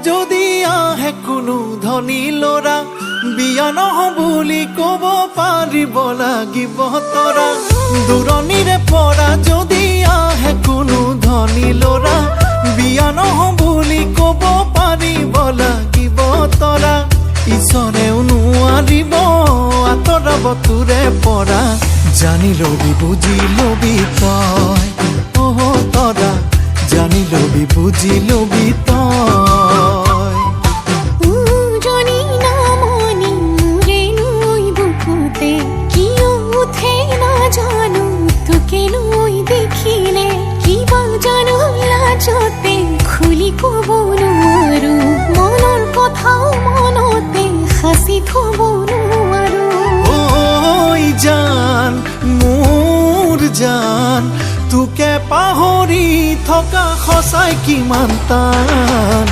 যদি আহে কোনো ধনী ল'ৰা, বিয়া নহ বুলি ক'ব পাৰিব লাগিব তৰা। দূৰণিৰে পৰা যদি আহে কোনো ধনী ল'ৰা, বিয়া নহ বুলি ক'ব পাৰিব লাগিব তৰা। ঈশ্বৰেও নোৱাৰিব আঁতৰাব তোৰে পৰা, জানি লবি বুজি লবি তই অ তৰা, জানি লবি বুজি লবি তই। উজনি নামনি মোৰে নৈ বুকুতে কিয় উঠে নাজানো, তোকে নৈ দেখিলে কিবা জানো লাজতে খুলি ক'ব নোৱাৰো, মনৰ কথাও মনতে সাঁচি থ'ব নোৱাৰো। ঐ জান মোৰ জান, তোকে পাহৰি থকা সঁচাই কিমান টান।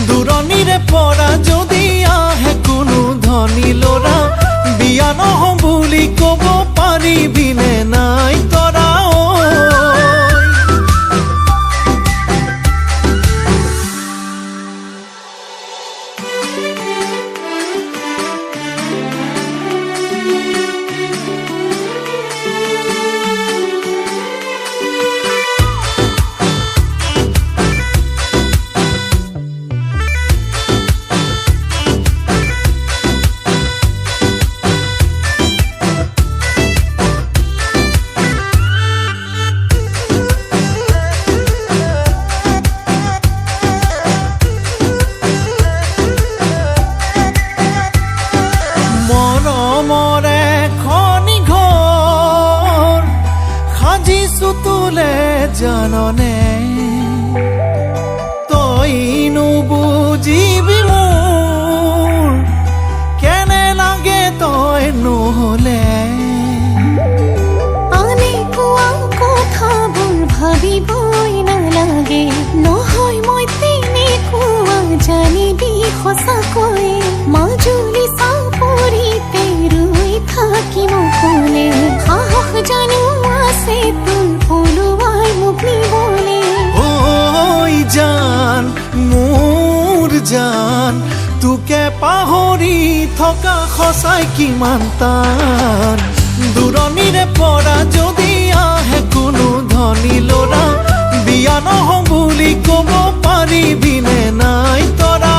দূৰণিৰে পৰা যদি আহে কোনো ধনী ল'ৰা, বিয়া নহ বুলি ক'ব পাৰিবিনে নাই তৰা। মৰমৰে খনি ঘৰ সাজিছো তোলে জাননে, তই নুবুজিবি মোৰ কেনে লাগে তই নহ'লে। আনে কোৱা কথাবোৰ ভাবিবই নালাগে, নহয় মই তেনেকুৱা জানিবি সঁচাকৈ। মাজুলী চাপৰিতে ৰৈ থাকিম ক'লে, সাহস জানো আছে তোৰ পলুৱাই মোক নিবলে। ঐ জান মোৰ জান, তোকে পাহৰি থকা সঁচাই কিমান টান। দূৰণিৰে পৰা যদি আহে কোনো ধনী ল'ৰা, বিয়া নহ বুলি ক'ব পাৰিবিনে নাই তৰা।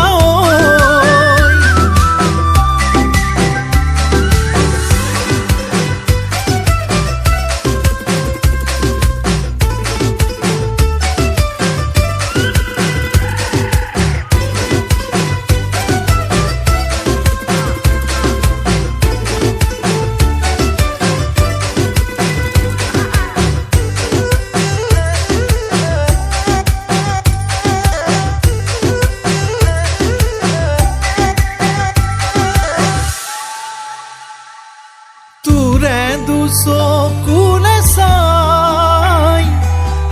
তোৰে দুচকুলে চাই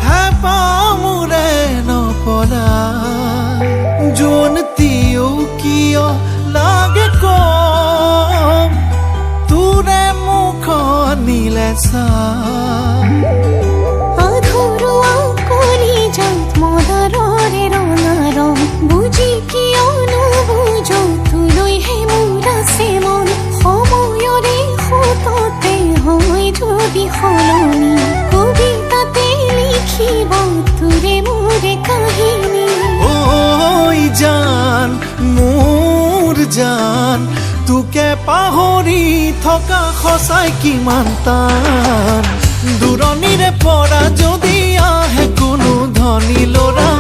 হেঁপাহ মোৰে নপলাই, জোনটিও কিয় লাগে কম তোৰে মুখনিলে চাই। আধৰুৱা কলিজাত মদাৰৰে ৰঙা ৰং, বুজি কিয় নুবুজ তোলৈহে মোৰ আছে মন। সময়ৰে সোঁততে হয় যদি সলনি, কবিতাতে লিখিব তোৰে মোৰে কাহিনী। ঐ জান মোৰ জান, তোকে পাহৰি থকা সঁচাই কিমান টান। দূৰণিৰে পৰা যদি আহে কোনো ধনী ল'ৰা,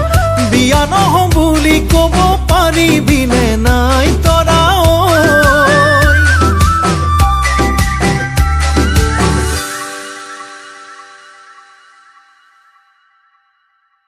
বিয়া নহ বুলি ক'ব পাৰিবিনে